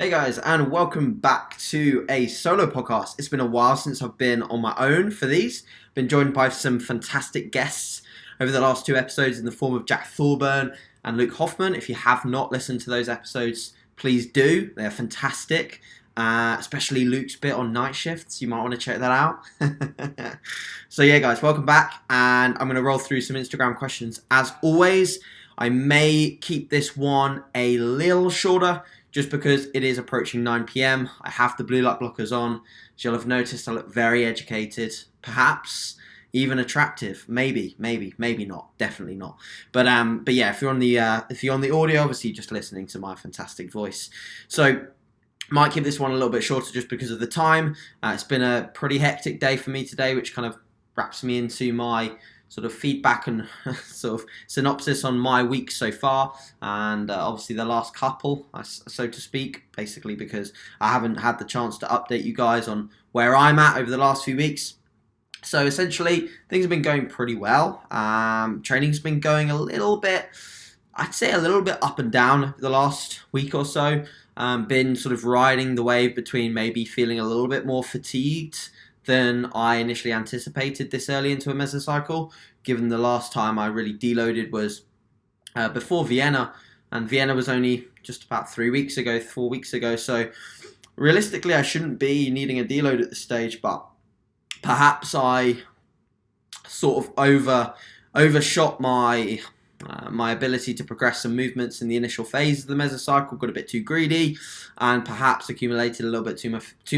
Hey guys, and welcome back to a solo podcast. It's been a while since I've been on my own for these. Been joined by some fantastic guests over the last two episodes in the form of Jack Thorburn and Luke Hoffman. If you have not listened to those episodes, please do. They're fantastic, especially Luke's bit on night shifts. You might want to check that out. So yeah, guys, welcome back, and I'm going to roll through some Instagram questions. As always, I may keep this one a little shorter, just because it is approaching 9 p.m. I have the blue light blockers on. As you'll have noticed, I look very educated, perhaps even attractive. Maybe not. Definitely not. But yeah, if you're on the audio, obviously you're just listening to my fantastic voice. So might keep this one a little bit shorter just because of the time. It's been a pretty hectic day for me today, which kind of wraps me into my sort of feedback and sort of synopsis on my week so far, and obviously the last couple, so to speak, basically because I haven't had the chance to update you guys on where I'm at over the last few weeks. So essentially, things have been going pretty well. Training's been going a little bit, I'd say a little bit up and down over the last week or so. Been sort of riding the wave between maybe feeling a little bit more fatigued than I initially anticipated this early into a mesocycle, given the last time I really deloaded was before Vienna, and Vienna was only just about 4 weeks ago, so realistically I shouldn't be needing a deload at this stage, but perhaps I sort of overshot my ability to progress some movements in the initial phase of the mesocycle, got a bit too greedy, and perhaps accumulated a little bit too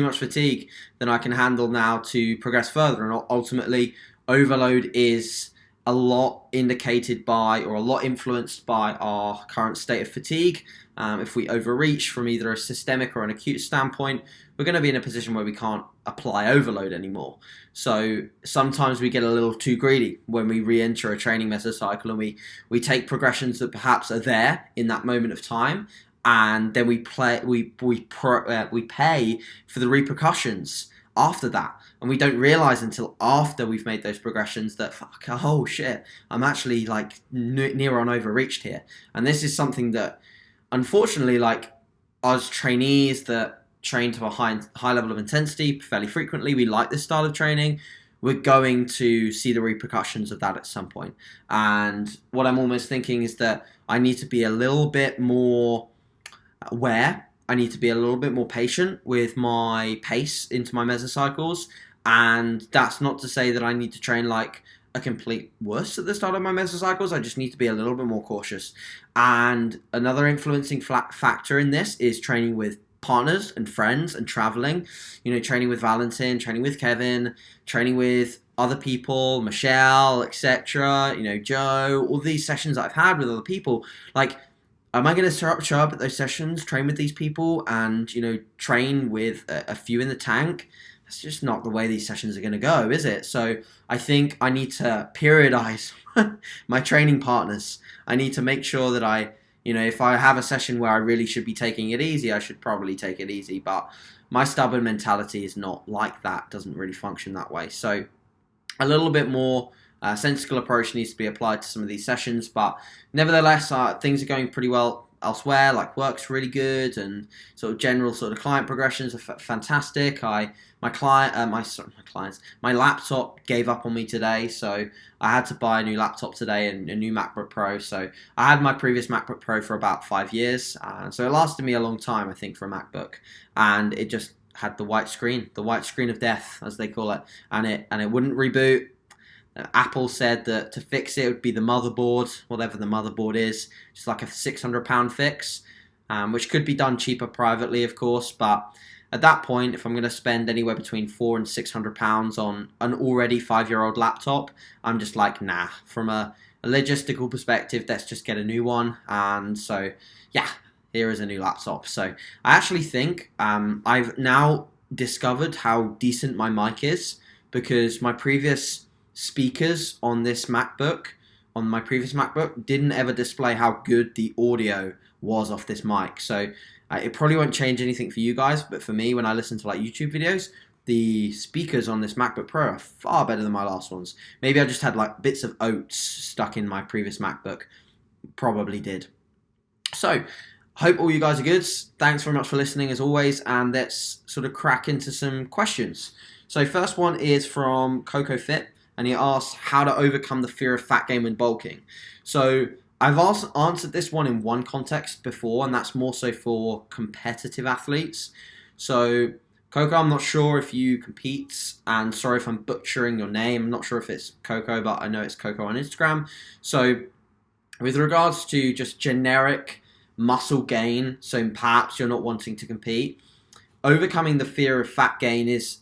much fatigue than I can handle now to progress further. And ultimately, overload is a lot indicated by, or a lot influenced by, our current state of fatigue. If we overreach from either a systemic or an acute standpoint, we're going to be in a position where we can't apply overload anymore. So sometimes we get a little too greedy when we re-enter a training mesocycle, and we take progressions that perhaps are there in that moment of time, and then we pay for the repercussions after that. And we don't realize until after we've made those progressions that, oh shit, I'm actually like near on overreached here. And this is something that, unfortunately, like us trainees that train to a high level of intensity fairly frequently, we like this style of training, we're going to see the repercussions of that at some point. And what I'm almost thinking is that I need to be a little bit more aware. I need to be a little bit more patient with my pace into my mesocycles. And that's not to say that I need to train like a complete wuss at the start of my mesocycles. I just need to be a little bit more cautious. And another influencing factor in this is training with partners and friends and traveling. Training with Valentin, training with Kevin, training with other people, Michelle, etc. Joe, all these sessions that I've had with other people. Like, am I going to show up at those sessions, train with these people, and train with a few in the tank? That's just not the way these sessions are going to go, is it? So I think I need to periodize my training partners. I need to make sure that if I have a session where I really should be taking it easy, I should probably take it easy. But my stubborn mentality is not like that, doesn't really function that way. So a little bit more sensible approach needs to be applied to some of these sessions. But nevertheless, things are going pretty well elsewhere. Like, work's really good, and sort of general sort of client progressions are fantastic. My laptop gave up on me today, so I had to buy a new laptop today and a new MacBook Pro. So I had my previous MacBook Pro for about 5 years, so it lasted me a long time, I think, for a MacBook, and it just had the white screen of death, as they call it, and it wouldn't reboot. Apple said that to fix it would be the motherboard, whatever the motherboard is, just like a £600 fix, which could be done cheaper privately, of course. But at that point, if I'm going to spend anywhere between £400 and £600 on an already 5-year-old laptop, I'm just like, nah. From a logistical perspective, let's just get a new one. And so, yeah, here is a new laptop. So I actually think I've now discovered how decent my mic is, because my previous speakers on my previous MacBook, didn't ever display how good the audio was off this mic. So it probably won't change anything for you guys, but for me, when I listen to like YouTube videos, the speakers on this MacBook Pro are far better than my last ones. Maybe I just had like bits of oats stuck in my previous MacBook. Probably did. So Hope all you guys are good. Thanks very much for listening as always, and let's sort of crack into some questions. So first one is from Coco Fit, and he asks how to overcome the fear of fat gain when bulking. So I've also answered this one in one context before, and that's more so for competitive athletes. So Coco, I'm not sure if you compete, and sorry if I'm butchering your name. I'm not sure if it's Coco, but I know it's Coco on Instagram. So with regards to just generic muscle gain, so perhaps you're not wanting to compete, overcoming the fear of fat gain is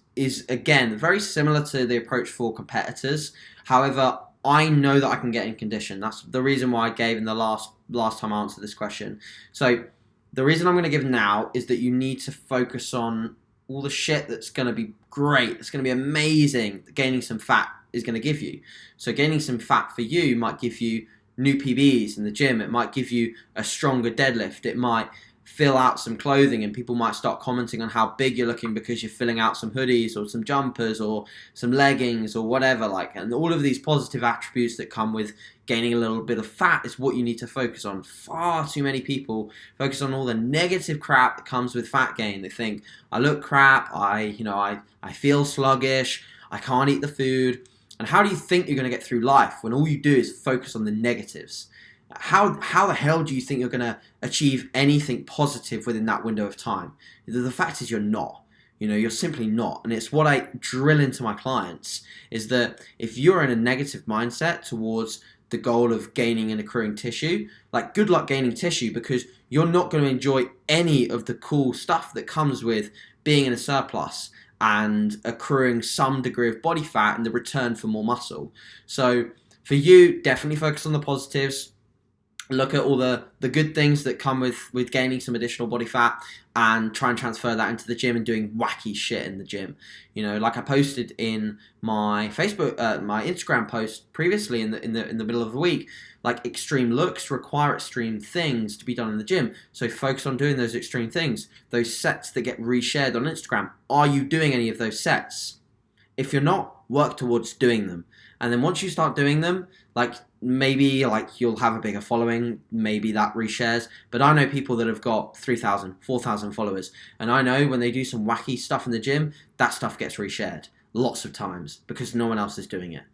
again very similar to the approach for competitors. However, I know that I can get in condition. That's the reason why I gave in the last time I answered this question. So the reason I'm going to give now is that you need to focus on all the shit that's going to be great. It's going to be amazing that gaining some fat is going to give you. So gaining some fat for you might give you new PBs in the gym. It might give you a stronger deadlift. It might fill out some clothing, and people might start commenting on how big you're looking because you're filling out some hoodies or some jumpers or some leggings or whatever. And all of these positive attributes that come with gaining a little bit of fat is what you need to focus on. Far too many people focus on all the negative crap that comes with fat gain. They think, I look crap, I feel sluggish, I can't eat the food. And how do you think you're going to get through life when all you do is focus on the negatives? How the hell do you think you're going to achieve anything positive within that window of time? The fact is you're not. You're simply not. And it's what I drill into my clients, is that if you're in a negative mindset towards the goal of gaining and accruing tissue, good luck gaining tissue, because you're not going to enjoy any of the cool stuff that comes with being in a surplus and accruing some degree of body fat in the return for more muscle. So for you, definitely focus on the positives. Look at all the good things that come with gaining some additional body fat, and try and transfer that into the gym and doing wacky shit in the gym. Like I posted in my my Instagram post previously in the middle of the week, extreme looks require extreme things to be done in the gym. So focus on doing those extreme things. Those sets that get reshared on Instagram, are you doing any of those sets? If you're not, work towards doing them. And then once you start doing them, maybe you'll have a bigger following, maybe that reshares. But I know people that have got 3,000, 4,000 followers, and I know when they do some wacky stuff in the gym, that stuff gets reshared lots of times because no one else is doing it.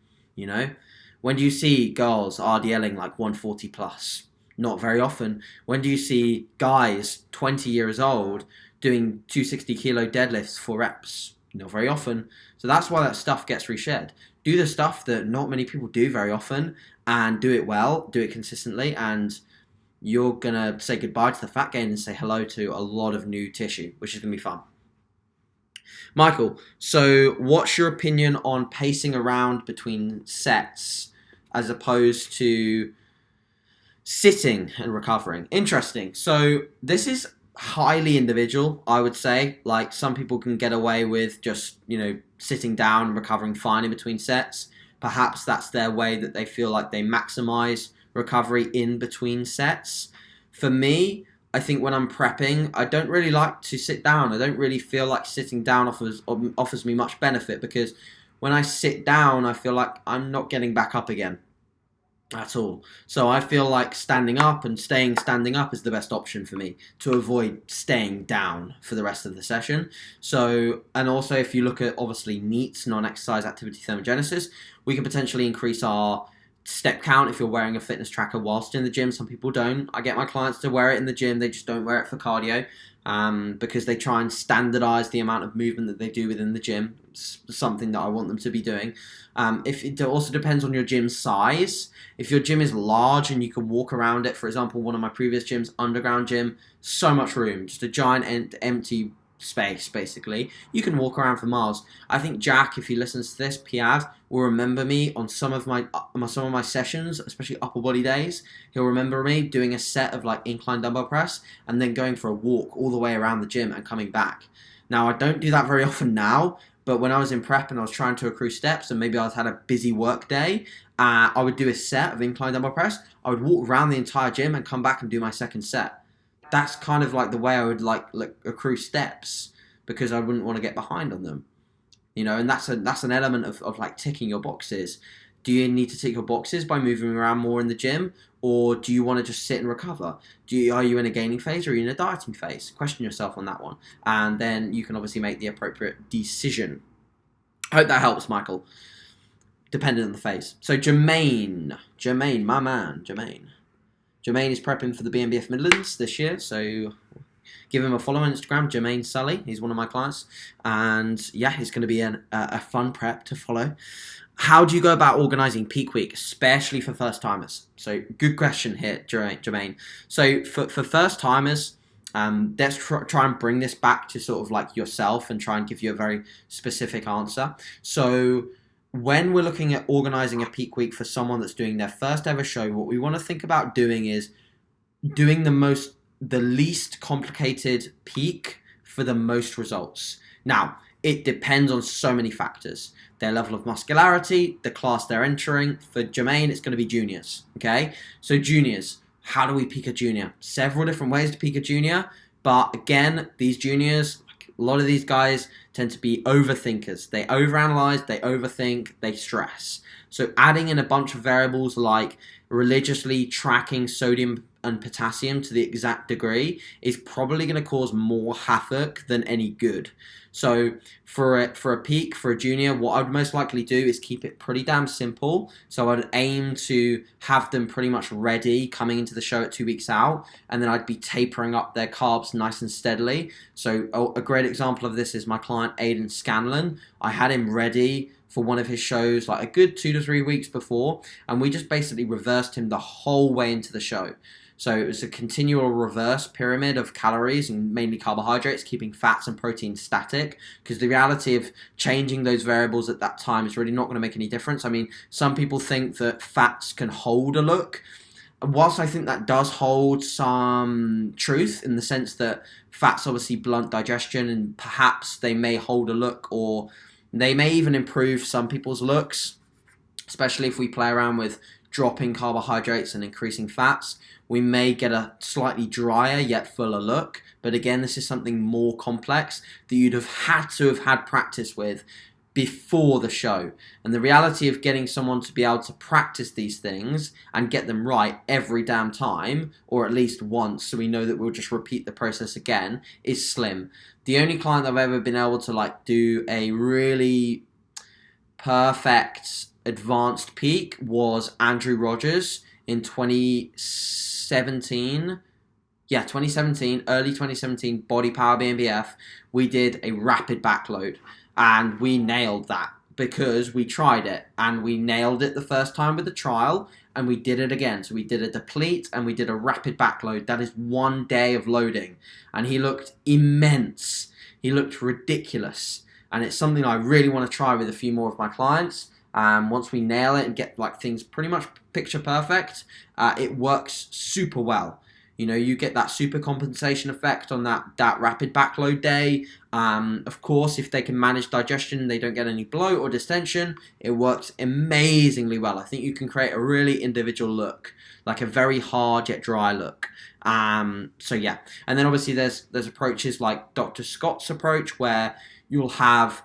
When do you see girls RDLing 140 plus? Not very often. When do you see guys 20 years old doing 260 kilo deadlifts 4 reps? Not very often. So that's why that stuff gets reshared. Do the stuff that not many people do very often, and do it well, do it consistently, and you're going to say goodbye to the fat gain and say hello to a lot of new tissue, which is going to be fun. Michael, so what's your opinion on pacing around between sets as opposed to sitting and recovering? Interesting. So this is highly individual, I would say. Some people can get away with just, sitting down and recovering fine in between sets. Perhaps that's their way that they feel like they maximize recovery in between sets. For me, I think when I'm prepping, I don't really like to sit down. I don't really feel like sitting down offers me much benefit, because when I sit down, I feel like I'm not getting back up again at all. So I feel like standing up and staying standing up is the best option for me to avoid staying down for the rest of the session. So, and also if you look at obviously NEATs, non-exercise activity thermogenesis, we can potentially increase our step count if you're wearing a fitness tracker whilst in the gym. Some people don't. I get my clients to wear it in the gym, they just don't wear it for cardio, because they try and standardize the amount of movement that they do within the gym. It's something that I want them to be doing. If it also depends on your gym size. If your gym is large and you can walk around it, for example, one of my previous gyms, underground gym, so much room, just a giant empty space, basically. You can walk around for miles. I think Jack, if he listens to this, Piaz, will remember me on some of my sessions, especially upper body days. He'll remember me doing a set of incline dumbbell press and then going for a walk all the way around the gym and coming back. Now, I don't do that very often now, but when I was in prep and I was trying to accrue steps and maybe I had a busy work day, I would do a set of incline dumbbell press. I would walk around the entire gym and come back and do my second set. That's kind of the way I would accrue steps, because I wouldn't want to get behind on them. And that's an element of ticking your boxes. Do you need to tick your boxes by moving around more in the gym, or do you want to just sit and recover? Are you in a gaining phase or are you in a dieting phase? Question yourself on that one, and then you can obviously make the appropriate decision. I hope that helps, Michael. Depending on the phase. So Jermaine, my man, Jermaine is prepping for the BNBF Midlands this year, so give him a follow on Instagram, Jermaine Sully. He's one of my clients, and yeah, he's going to be a fun prep to follow. How do you go about organising peak week, especially for first timers? So good question here, Jermaine. So for first timers, let's try and bring this back to sort of like yourself and try and give you a very specific answer. So when we're looking at organising a peak week for someone that's doing their first ever show, what we want to think about doing is doing the least complicated peak for the most results. Now, it depends on so many factors. Their level of muscularity, the class they're entering. For Jermaine, it's going to be juniors, okay? So juniors, how do we peak a junior? Several different ways to peak a junior, but again, these juniors, a lot of these guys tend to be overthinkers. They overanalyze, they overthink, they stress. So adding in a bunch of variables like religiously tracking sodium and potassium to the exact degree is probably going to cause more havoc than any good. So for a peak, for a junior, what I would most likely do is keep it pretty damn simple. So I'd aim to have them pretty much ready coming into the show at 2 weeks out, and then I'd be tapering up their carbs nice and steadily. So a great example of this is my client Aidan Scanlon. I had him ready for one of his shows like a good 2 to 3 weeks before, and we just basically reversed him the whole way into the show. So it was a continual reverse pyramid of calories and mainly carbohydrates, keeping fats and proteins static, because the reality of changing those variables at that time is really not going to make any difference. I mean, some people think that fats can hold a look. Whilst I think that does hold some truth in the sense that fats obviously blunt digestion and perhaps they may hold a look, or they may even improve some people's looks, especially if we play around with dropping carbohydrates and increasing fats. We may get a slightly drier yet fuller look, but again, this is something more complex that you'd have had practice with before the show. And the reality of getting someone to be able to practice these things and get them right every damn time, or at least once, so we know that we'll just repeat the process again, is slim. The only client I've ever been able to like do a really perfect advanced peak was Andrew Rogers in 2017. Yeah, 2017, early 2017, Body Power BNBF. We did a rapid backload and we nailed that because we tried it and we nailed it the first time with the trial and we did it again. So we did a deplete and we did a rapid backload. That is 1 day of loading and he looked immense. He looked ridiculous, and it's something I really want to try with a few more of my clients. Once we nail it and get like things pretty much picture perfect, it works super well. You know, you get that super compensation effect on that rapid backload day. Of course, if they can manage digestion, they don't get any bloat or distension, it works amazingly well. I think you can create a really individual look, like a very hard yet dry look. So yeah, and then obviously there's approaches like Dr. Scott's approach where you'll have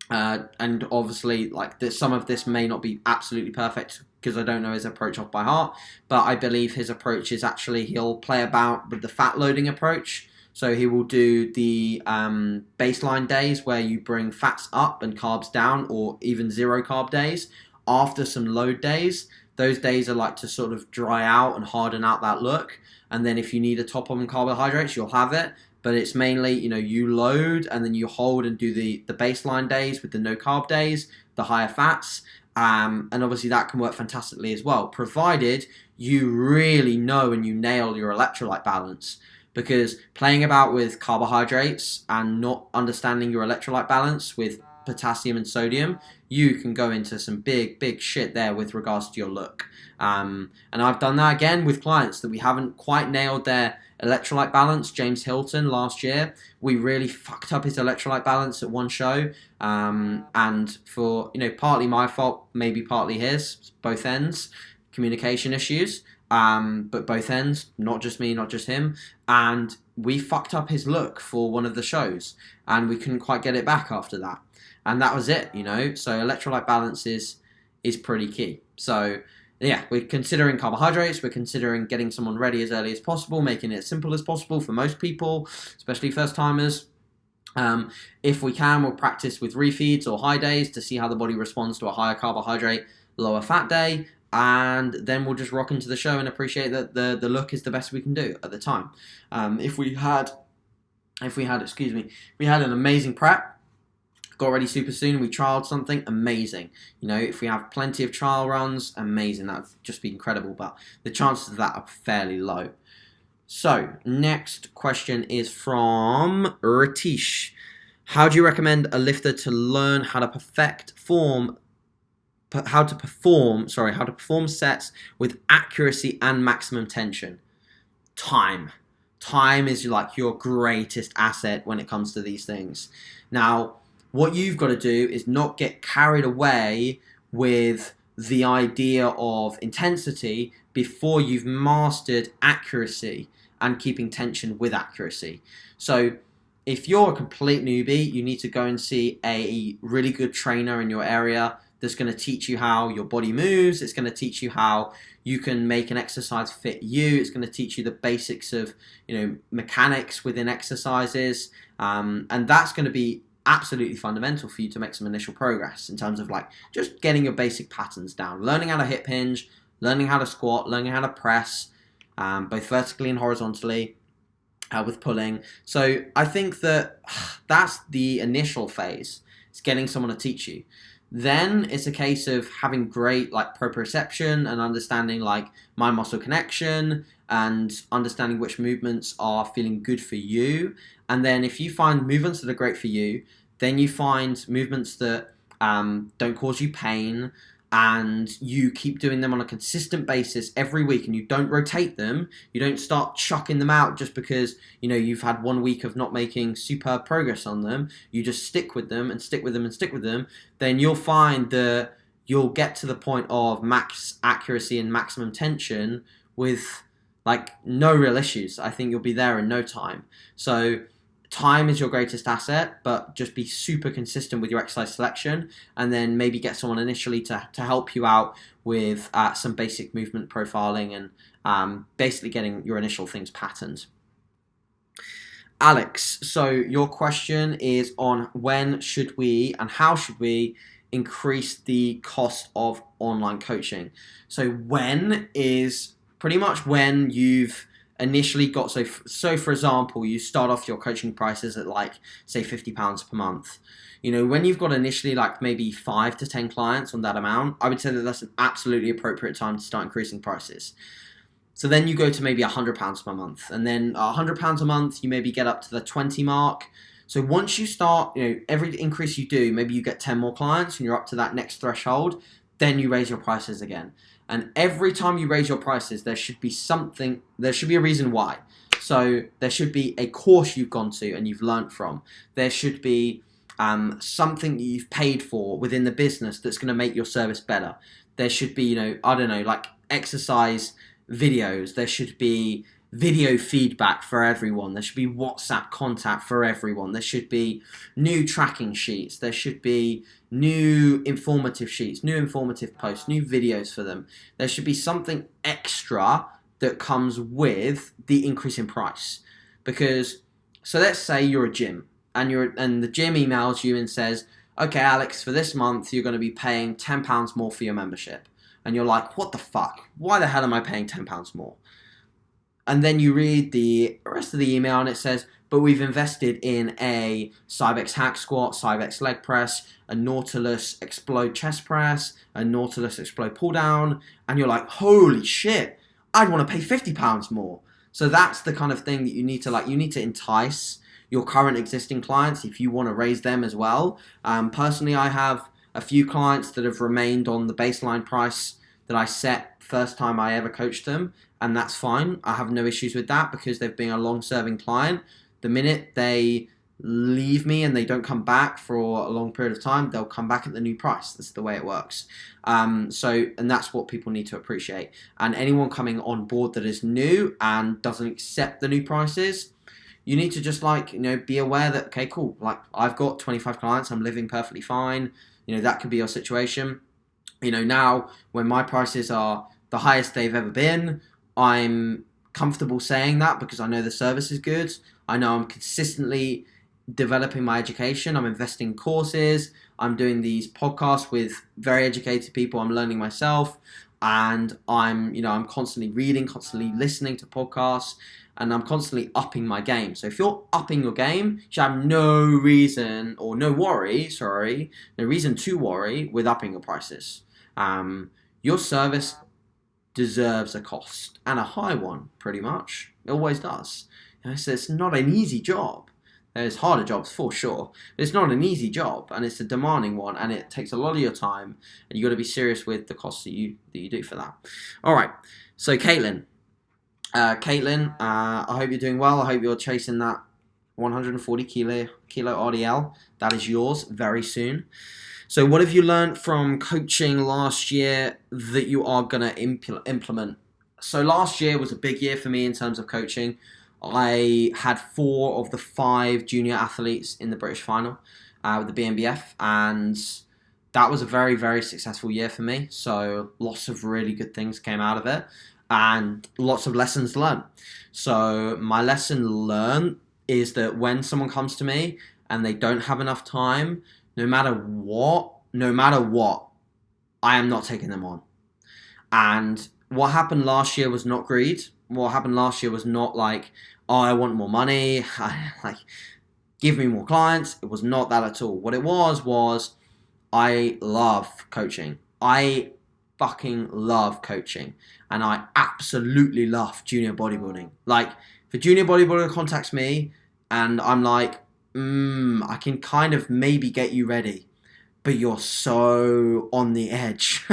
and obviously, like some of this may not be absolutely perfect because I don't know his approach off by heart, but I believe his approach is actually he'll play about with the fat loading approach. So he will do the baseline days where you bring fats up and carbs down, or even zero carb days after some load days. Those days are like to sort of dry out and harden out that look. And then if you need a top on carbohydrates, you'll have it. But it's mainly, you know, you load and then you hold and do the baseline days with the no carb days, the higher fats. And obviously that can work fantastically as well, provided you really know and you nail your electrolyte balance. Because playing about with carbohydrates and not understanding your electrolyte balance with potassium and sodium, you can go into some big shit there with regards to your look. And I've done that again with clients that we haven't quite nailed their electrolyte balance. James Hilton last year, we really fucked up his electrolyte balance at one show, and for, you know, partly my fault, maybe partly his, both ends, communication issues, but both ends, not just me, not just him, and we fucked up his look for one of the shows and we couldn't quite get it back after that, and that was it, you know. So electrolyte balance is pretty key. So yeah, we're considering carbohydrates. We're considering getting someone ready as early as possible, making it as simple as possible for most people, especially first timers. If we can, we'll practice with refeeds or high days to see how the body responds to a higher carbohydrate, lower fat day, and then we'll just rock into the show and appreciate that the look is the best we can do at the time. If we had an amazing prep, got ready super soon, we trialed something, amazing. If we have plenty of trial runs, amazing. That would just be incredible, but the chances of that are fairly low. So, next question is from Ratish. How do you recommend a lifter to learn how to perform sets with accuracy and maximum tension? Time. Time is like your greatest asset when it comes to these things. Now, what you've got to do is not get carried away with the idea of intensity before you've mastered accuracy and keeping tension with accuracy. So if you're a complete newbie, you need to go and see a really good trainer in your area that's going to teach you how your body moves. It's going to teach you how you can make an exercise fit you. It's going to teach you the basics of mechanics within exercises, and that's going to be absolutely fundamental for you to make some initial progress in terms of like just getting your basic patterns down, learning how to hip hinge, learning how to squat, learning how to press, both vertically and horizontally, with pulling. So I think that's the initial phase. It's getting someone to teach you. Then it's a case of having great like proprioception and understanding like mind muscle connection and understanding which movements are feeling good for you. And then if you find movements that are great for you, then you find movements that don't cause you pain, and you keep doing them on a consistent basis every week, and you don't rotate them. You don't start chucking them out just because you've had 1 week of not making superb progress on them. You just stick with them and stick with them and stick with them. Then you'll find that you'll get to the point of max accuracy and maximum tension with like no real issues. I think you'll be there in no time. So time is your greatest asset, but just be super consistent with your exercise selection, and then maybe get someone initially to help you out with some basic movement profiling and basically getting your initial things patterned. Alex, so your question is on when should we and how should we increase the cost of online coaching? So when is pretty much when you've initially got, so for example, you start off your coaching prices at like say £50 per month. When you've got initially like maybe 5 to 10 clients on that amount, I would say that that's an absolutely appropriate time to start increasing prices. So then you go to maybe £100 per month, and then £100 a month you maybe get up to the 20 mark. So once you start, every increase you do, maybe you get 10 more clients and you're up to that next threshold, then you raise your prices again. And every time you raise your prices, there should be a reason why. So there should be a course you've gone to and you've learnt from. There should be something that you've paid for within the business that's going to make your service better. There should be, like exercise videos. There should be video feedback for everyone. There should be WhatsApp contact for everyone. There should be new tracking sheets. There should be new informative sheets, new informative posts, new videos for them. There should be something extra that comes with the increase in price. Because, so let's say you're a gym and the gym emails you and says, okay, Alex, for this month, you're going to be paying £10 more for your membership. And you're like, what the fuck? Why the hell am I paying £10 more? And then you read the rest of the email and it says, but we've invested in a Cybex hack squat, Cybex leg press, a Nautilus explode chest press, a Nautilus explode pull down. And you're like, holy shit, I'd want to pay £50 more. So that's the kind of thing that you need to entice your current existing clients if you want to raise them as well. Personally, I have a few clients that have remained on the baseline price that I set first time I ever coached them, and that's fine. I have no issues with that because they've been a long-serving client. The minute they leave me and they don't come back for a long period of time, they'll come back at the new price. That's the way it works. And that's what people need to appreciate. And anyone coming on board that is new and doesn't accept the new prices, you need to just be aware that, okay, cool, like I've got 25 clients, I'm living perfectly fine. That could be your situation. Now when my prices are the highest they've ever been, I'm comfortable saying that because I know the service is good. I know I'm consistently developing my education. I'm investing in courses. I'm doing these podcasts with very educated people. I'm learning myself, and I'm constantly reading, constantly listening to podcasts, and I'm constantly upping my game. So if you're upping your game, you should have no reason or no reason to worry with upping your prices. Your service deserves a cost, and a high one, pretty much. It always does. So it's not an easy job. There's harder jobs for sure, but it's not an easy job, and it's a demanding one, and it takes a lot of your time, and you got to be serious with the costs that you do for that. All right, so Caitlin, I hope you're doing well. I hope you're chasing that 140 kilo RDL. That is yours very soon. So what have you learned from coaching last year that you are going to implement? So last year was a big year for me in terms of coaching. I had 4 of the 5 junior athletes in the British final with the BNBF, and that was a very, very successful year for me. So lots of really good things came out of it, and lots of lessons learned. So my lesson learned is that when someone comes to me and they don't have enough time, no matter what, I am not taking them on. And what happened last year was not greed. What happened last year was not like, oh, I want more money, give me more clients. It was not that at all. What it was I love coaching. I fucking love coaching. And I absolutely love junior bodybuilding. Like, if a junior bodybuilder contacts me and I'm like, I can kind of maybe get you ready, but you're so on the edge.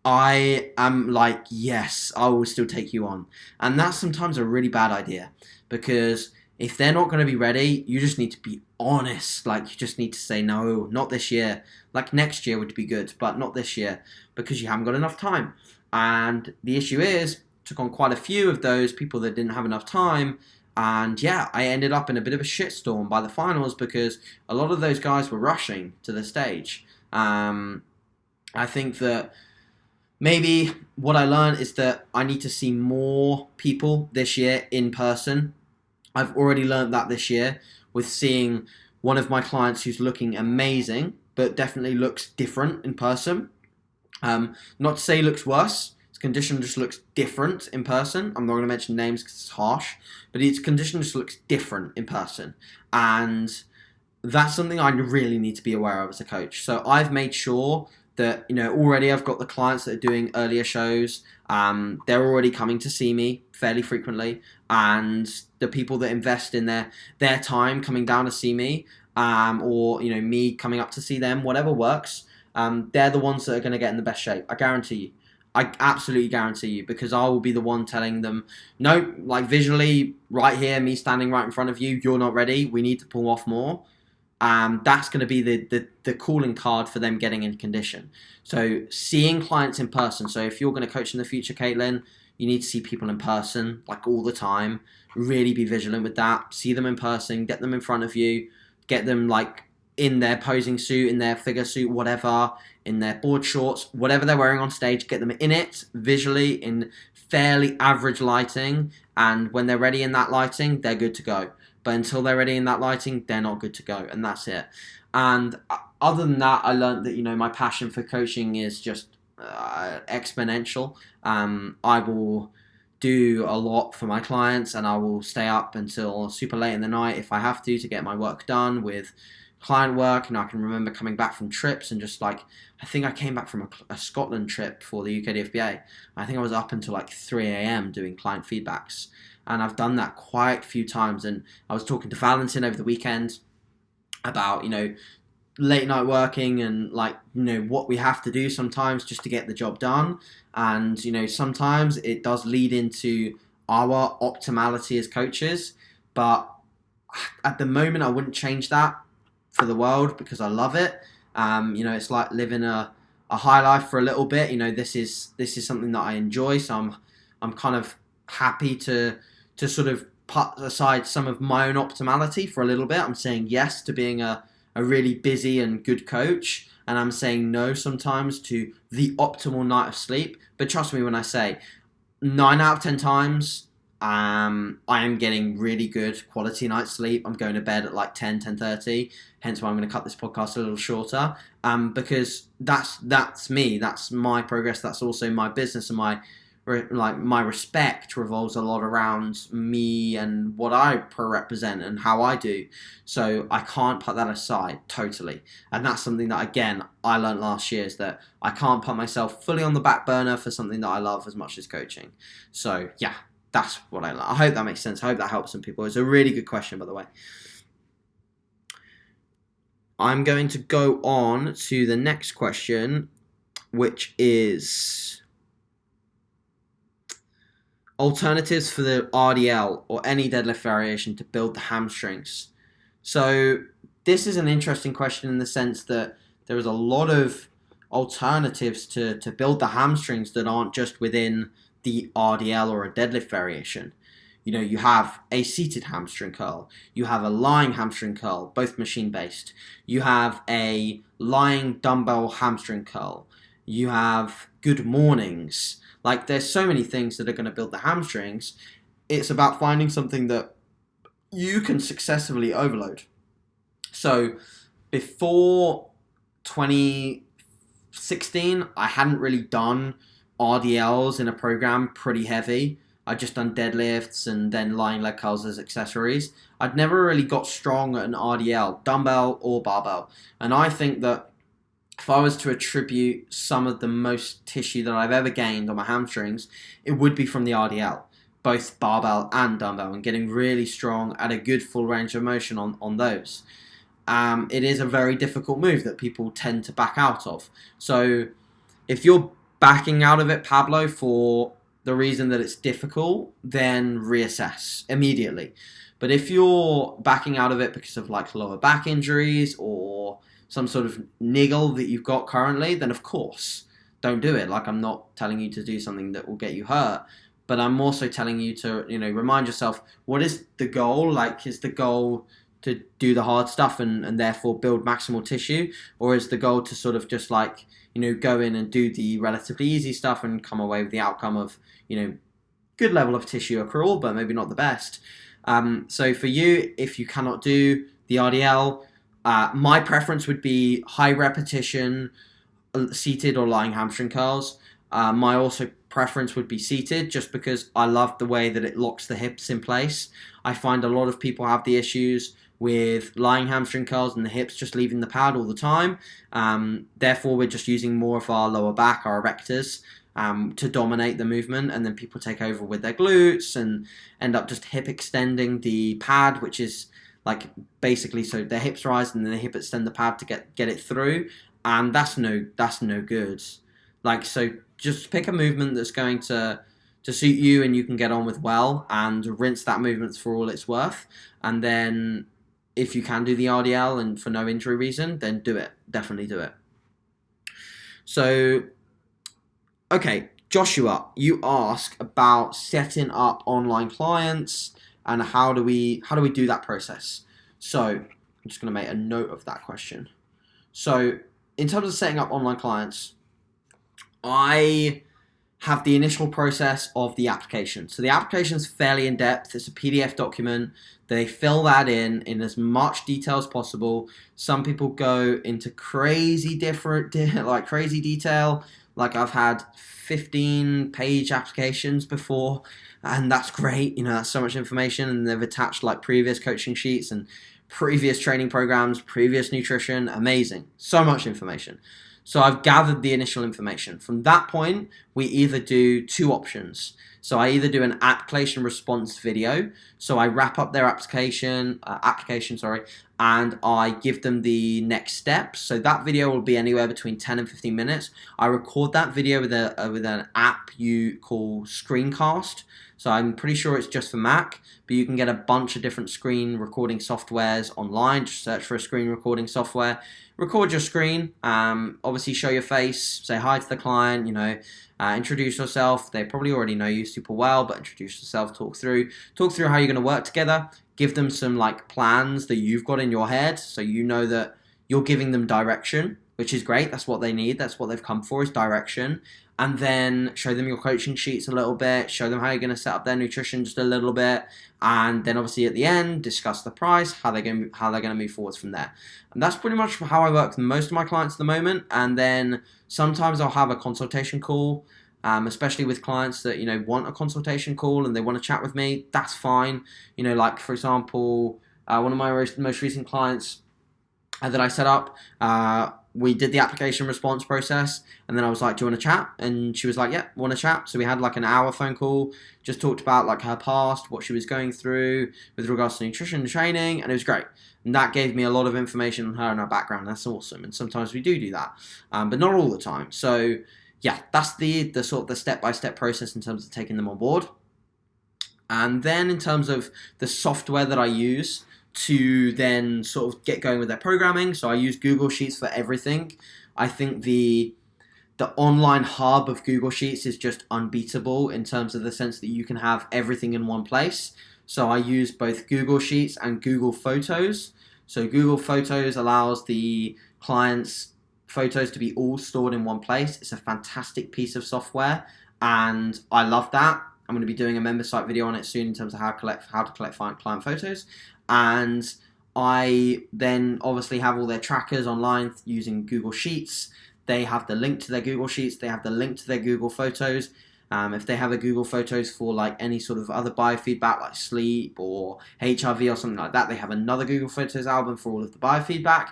I am like, yes, I will still take you on. And that's sometimes a really bad idea, because if they're not going to be ready, you just need to be honest. Like, you just need to say, no, not this year. Like, next year would be good, but not this year, because you haven't got enough time. And the issue is, took on quite a few of those people that didn't have enough time. And yeah, I ended up in a bit of a shitstorm by the finals because a lot of those guys were rushing to the stage. I think that maybe what I learned is that I need to see more people this year in person. I've already learned that this year with seeing one of my clients who's looking amazing, but definitely looks different in person. Not to say he looks worse. His condition just looks different in person. I'm not going to mention names because it's harsh, but his condition just looks different in person. And that's something I really need to be aware of as a coach. So I've made sure that, already I've got the clients that are doing earlier shows. They're already coming to see me fairly frequently. And the people that invest in their time coming down to see me, or, me coming up to see them, whatever works, they're the ones that are going to get in the best shape. I guarantee you. I absolutely guarantee you, because I will be the one telling them, no, like visually, right here, me standing right in front of you, you're not ready. We need to pull off more. That's going to be the calling card for them getting in condition. So seeing clients in person. So if you're going to coach in the future, Caitlin, you need to see people in person, like all the time. Really be vigilant with that. See them in person, get them in front of you, get them like in their posing suit, in their figure suit, whatever, in their board shorts, whatever they're wearing on stage, get them in it visually in fairly average lighting. And when they're ready in that lighting, they're good to go. But until they're ready in that lighting, they're not good to go, and that's it. And other than that, I learned that, my passion for coaching is just exponential. I will do a lot for my clients, and I will stay up until super late in the night if I have to get my work done with client work. And I can remember coming back from trips and just like, I think I came back from a Scotland trip for the UKDFBA. I think I was up until like 3 a.m. doing client feedbacks. And I've done that quite a few times. And I was talking to Valentin over the weekend about, late night working and like, what we have to do sometimes just to get the job done. And, sometimes it does lead into our optimality as coaches. But at the moment, I wouldn't change that for the world because I love it. It's like living a high life for a little bit. This is something that I enjoy. So I'm kind of happy to sort of put aside some of my own optimality for a little bit. I'm saying yes to being a really busy and good coach, and I'm saying no sometimes to the optimal night of sleep. But trust me when I say 9 out of 10 times, I am getting really good quality night's sleep. I'm going to bed at like 10:30. Hence why I'm going to cut this podcast a little shorter. Because that's me. That's my progress. That's also my business, and my respect revolves a lot around me and what I represent and how I do. So I can't put that aside totally. And that's something that, again, I learned last year, is that I can't put myself fully on the back burner for something that I love as much as coaching. So yeah, that's what I like. I hope that makes sense. I hope that helps some people. It's a really good question, by the way. I'm going to go on to the next question, which is alternatives for the RDL or any deadlift variation to build the hamstrings. So this is an interesting question in the sense that there is a lot of alternatives to build the hamstrings that aren't just within the RDL or a deadlift variation. You know, you have a seated hamstring curl, you have a lying hamstring curl, both machine based. You have a lying dumbbell hamstring curl. You have good mornings. Like, there's so many things that are going to build the hamstrings. It's about finding something that you can successfully overload. So before 2016, I hadn't really done RDLs in a program pretty heavy. I'd just done deadlifts and then lying leg curls as accessories. I'd never really got strong at an RDL, dumbbell or barbell. And I think that if I was to attribute some of the most tissue that I've ever gained on my hamstrings, it would be from the RDL, both barbell and dumbbell, and getting really strong at a good full range of motion on those. It is a very difficult move that people tend to back out of. So if you're backing out of it, Pablo, for the reason that it's difficult, then reassess immediately. But if you're backing out of it because of like lower back injuries or some sort of niggle that you've got currently, then of course, don't do it. Like, I'm not telling you to do something that will get you hurt, but I'm also telling you to, remind yourself, what is the goal? Like, is the goal to do the hard stuff and therefore build maximal tissue? Or is the goal to sort of just like, go in and do the relatively easy stuff and come away with the outcome of, good level of tissue accrual, but maybe not the best? So for you, if you cannot do the RDL, my preference would be high repetition, seated or lying hamstring curls. My also preference would be seated, just because I love the way that it locks the hips in place. I find a lot of people have the issues with lying hamstring curls and the hips just leaving the pad all the time. Therefore, we're just using more of our lower back, our erectors, to dominate the movement, and then people take over with their glutes and end up just hip extending the pad, which is like basically, so their hips rise and then they hip extend the pad to get it through, and that's no good. Like, so just pick a movement that's going to suit you and you can get on with well, and rinse that movement for all it's worth. And then if you can do the RDL and for no injury reason, then do it. Definitely do it. So, okay, Joshua, you ask about setting up online clients and how do we do that process. So I'm just going to make a note of that question. So in terms of setting up online clients, I have the initial process of the application. So the application is fairly in-depth. It's a PDF document. They fill that in as much detail as possible. Some people go into crazy detail. Like, I've had 15-page applications before, and that's great. That's so much information, and they've attached like previous coaching sheets and previous training programs, previous nutrition. Amazing. So much information. So I've gathered the initial information. From that point, we either do two options. So I either do an application response video. So I wrap up their application, and I give them the next steps. So that video will be anywhere between 10 and 15 minutes. I record that video with an app you call Screencast. So I'm pretty sure it's just for Mac, but you can get a bunch of different screen recording softwares online. Just search for a screen recording software. Record your screen, obviously show your face, say hi to the client, introduce yourself. They probably already know you super well, but introduce yourself, talk through how you're going to work together. Give them some like plans that you've got in your head, so you know that you're giving them direction. which is great. That's what they need. That's what they've come for, is direction. And then show them your coaching sheets a little bit, show them how you're going to set up their nutrition just a little bit, and then obviously at the end, discuss the price, how they're going to move forwards from there. And that's pretty much how I work with most of my clients at the moment. And then sometimes I'll have a consultation call, especially with clients that, want a consultation call and they want to chat with me. That's fine. Like for example, one of my most recent clients that I set up, we did the application response process, and then I was like, do you want to chat? And she was like, yeah, want to chat. So we had like an hour phone call, just talked about like her past, what she was going through with regards to nutrition and training, and it was great. And that gave me a lot of information on her and her background. That's awesome. And sometimes we do that, but not all the time. So yeah, that's the sort of the step-by-step process in terms of taking them on board. And then in terms of the software that I use to then sort of get going with their programming. So I use Google Sheets for everything. I think the online hub of Google Sheets is just unbeatable in terms of the sense that you can have everything in one place. So I use both Google Sheets and Google Photos. So Google Photos allows the client's photos to be all stored in one place. It's a fantastic piece of software, and I love that. I'm going to be doing a member site video on it soon in terms of how to collect client photos. And I then obviously have all their trackers online using Google Sheets. They have the link to their Google Sheets. They have the link to their Google Photos. If they have a Google Photos for like any sort of other biofeedback like sleep or HRV or something like that, they have another Google Photos album for all of the biofeedback.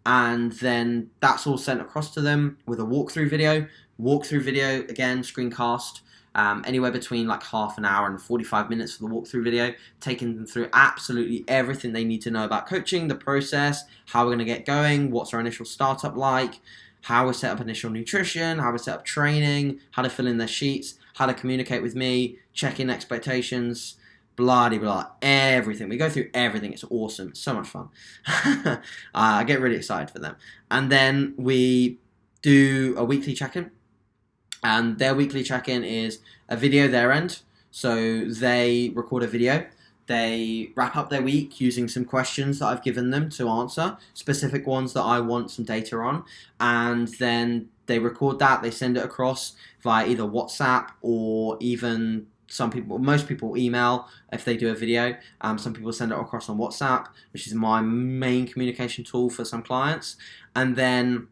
And then that's all sent across to them with a walkthrough video. Walkthrough video, again, screencast. Anywhere between like half an hour and 45 minutes for the walkthrough video, taking them through absolutely everything they need to know about coaching, the process, how we're going to get going, what's our initial startup like, how we set up initial nutrition, how we set up training, how to fill in their sheets, how to communicate with me, check in expectations, blah, blah, blah, everything. We go through everything. It's awesome. It's so much fun. I get really excited for them. And then we do a weekly check-in. And their weekly check-in is a video their end. So they record a video. They wrap up their week using some questions that I've given them to answer, specific ones that I want some data on. And then they record that. They send it across via either WhatsApp or even most people email if they do a video. Some people send it across on WhatsApp, which is my main communication tool for some clients. And then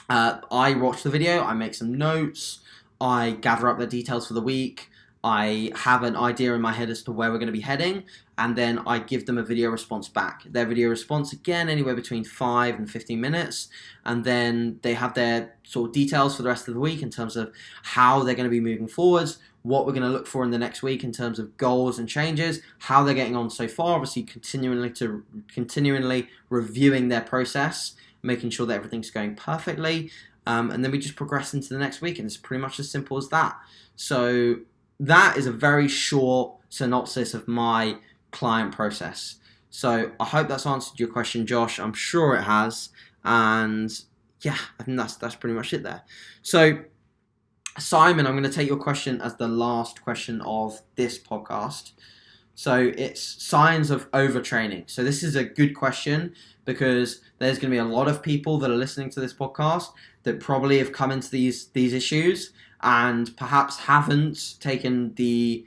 I watch the video. I make some notes. I gather up the details for the week. I have an idea in my head as to where we're going to be heading, and then I give them a video response back. Their video response, again, anywhere between 5 and 15 minutes, and then they have their sort of details for the rest of the week in terms of how they're going to be moving forwards, what we're going to look for in the next week in terms of goals and changes, how they're getting on so far, obviously continually reviewing their process, making sure that everything's going perfectly, and then we just progress into the next week, and it's pretty much as simple as that. So that is a very short synopsis of my client process. So I hope that's answered your question, Josh. I'm sure it has. And yeah, I think that's pretty much it there. So Simon, I'm going to take your question as the last question of this podcast. So it's signs of overtraining. So this is a good question because there's going to be a lot of people that are listening to this podcast that probably have come into these issues and perhaps haven't taken the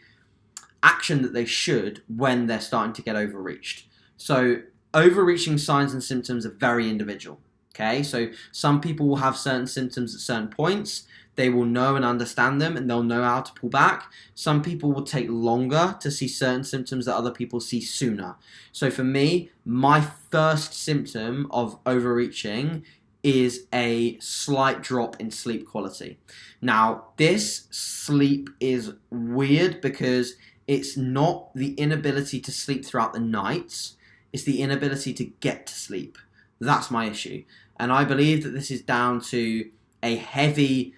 action that they should when they're starting to get overreached. So overreaching signs and symptoms are very individual. Okay, so some people will have certain symptoms at certain points. They will know and understand them and they'll know how to pull back. Some people will take longer to see certain symptoms that other people see sooner. So for me, my first symptom of overreaching is a slight drop in sleep quality. Now, this sleep is weird because it's not the inability to sleep throughout the night. It's the inability to get to sleep. That's my issue. And I believe that this is down to a heavy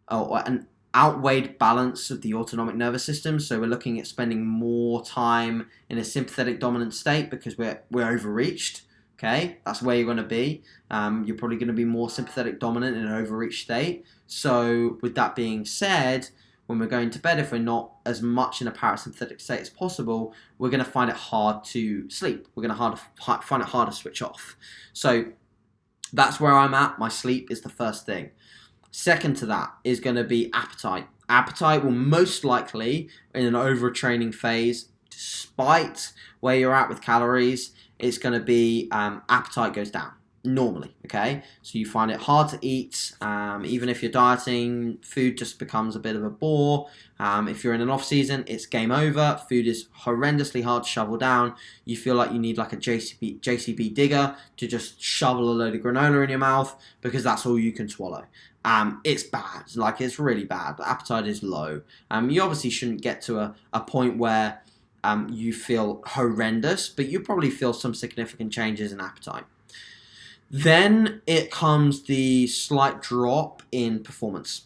or an outweighed balance of the autonomic nervous system. So we're looking at spending more time in a sympathetic dominant state because we're overreached. Okay, that's where you're going to be. You're probably going to be more sympathetic dominant in an overreached state. So with that being said, when we're going to bed, if we're not as much in a parasympathetic state as possible, we're going to find it hard to sleep. We're going to find it hard to switch off. So That's where I'm at. My sleep is the first thing. Second to that is going to be appetite. Appetite will most likely, in an overtraining phase, despite where you're at with calories, it's going to be appetite goes down normally. Okay, so you find it hard to eat. Even if you're dieting, food just becomes a bit of a bore. If you're in an off season, it's game over. Food is horrendously hard to shovel down. You feel like you need like a JCB digger to just shovel a load of granola in your mouth because that's all you can swallow. It's bad. Like, it's really bad. The appetite is low. You obviously shouldn't get to a point where you feel horrendous, but you probably feel some significant changes in appetite. Then it comes the slight drop in performance.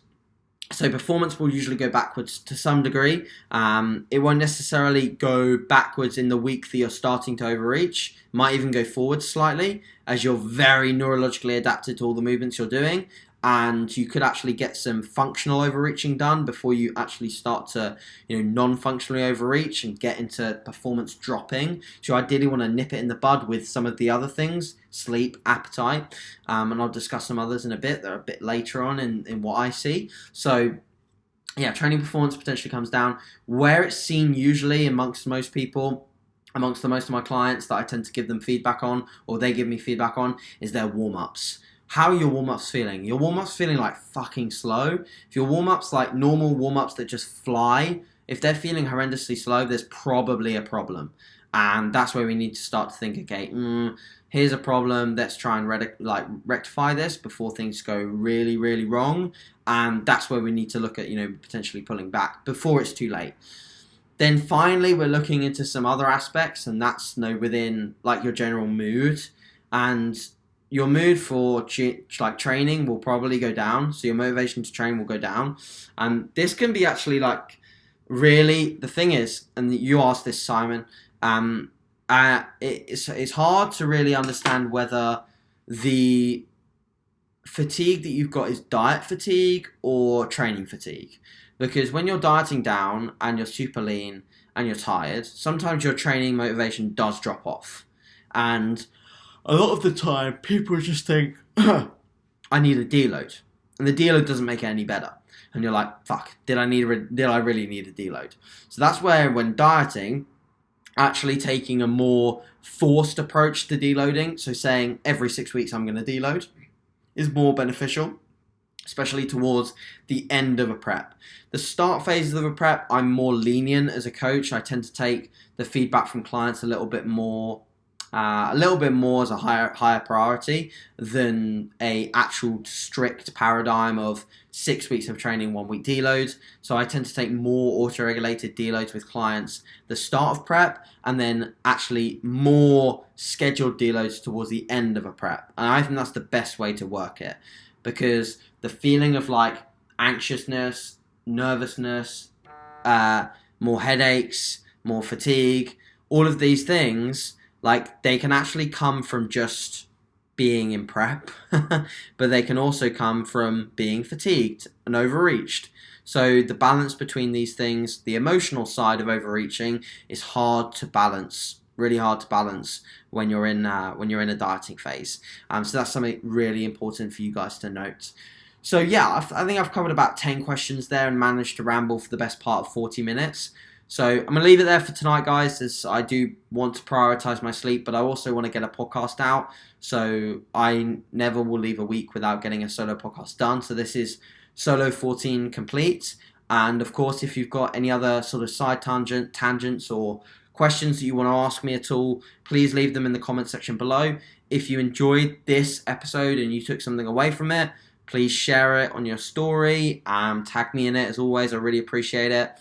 So performance will usually go backwards to some degree. It won't necessarily go backwards in the week that you're starting to overreach. It might even go forwards slightly as you're very neurologically adapted to all the movements you're doing. And you could actually get some functional overreaching done before you actually start to, non-functionally overreach and get into performance dropping. So you ideally want to nip it in the bud with some of the other things, sleep, appetite, and I'll discuss some others in a bit. They're a bit later on in what I see. So yeah, training performance potentially comes down. Where it's seen usually amongst most people, amongst the most of my clients that I tend to give them feedback on, or they give me feedback on, is their warm-ups. How are your warm-ups feeling? Your warm-ups feeling like fucking slow? If your warm-ups like normal warm-ups that just fly, if they're feeling horrendously slow, there's probably a problem. And that's where we need to start to think, okay, here's a problem. Let's try and rectify this before things go really, really wrong. And that's where we need to look at, potentially pulling back before it's too late. Then finally, we're looking into some other aspects, and that's within like your general mood. And your mood for training will probably go down, so your motivation to train will go down. And this can be actually really, the thing is, and you asked this, Simon, it's hard to really understand whether the fatigue that you've got is diet fatigue or training fatigue. Because when you're dieting down and you're super lean and you're tired, sometimes your training motivation does drop off. And a lot of the time, people just think, I need a deload. And the deload doesn't make it any better. And you're like, fuck, did I really need a deload? So that's where, when dieting, actually taking a more forced approach to deloading, so saying every 6 weeks I'm going to deload, is more beneficial, especially towards the end of a prep. The start phases of a prep, I'm more lenient as a coach. I tend to take the feedback from clients a little bit more as a higher priority than a actual strict paradigm of 6 weeks of training, 1 week deload. So I tend to take more auto-regulated deloads with clients the start of prep, and then actually more scheduled deloads towards the end of a prep. And I think that's the best way to work it, because the feeling of anxiousness, nervousness, more headaches, more fatigue, all of these things, they can actually come from just being in prep, but they can also come from being fatigued and overreached. So the balance between these things, the emotional side of overreaching, is hard to balance, really hard to balance when you're in a dieting phase. So that's something really important for you guys to note. So yeah, I think I've covered about 10 questions there and managed to ramble for the best part of 40 minutes. So I'm going to leave it there for tonight, guys, as I do want to prioritize my sleep, but I also want to get a podcast out. So I never will leave a week without getting a solo podcast done. So this is Solo 14 complete. And of course, if you've got any other sort of side tangents or questions that you want to ask me at all, please leave them in the comment section below. If you enjoyed this episode and you took something away from it, please share it on your story. Tag me in it, as always. I really appreciate it.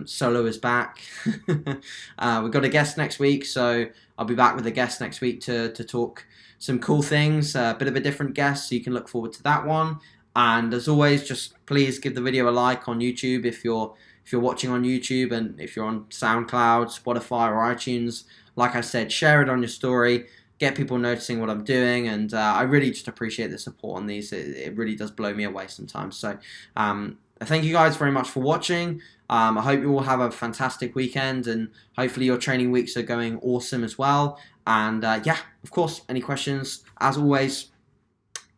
Solo is back. We've got a guest next week, so I'll be back with a guest next week to talk some cool things, a bit of a different guest, so you can look forward to that one. And as always, just please give the video a like on YouTube if you're watching on YouTube, and if you're on SoundCloud, Spotify, or iTunes. Like I said, share it on your story, get people noticing what I'm doing, and I really just appreciate the support on these. It really does blow me away sometimes. So thank you guys very much for watching. I hope you all have a fantastic weekend, and hopefully your training weeks are going awesome as well. And yeah, of course, any questions, as always,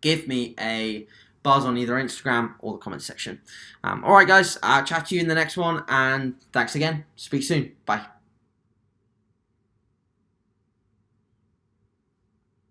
give me a buzz on either Instagram or the comments section. Alright guys, I'll chat to you in the next one, and thanks again. Speak soon. Bye.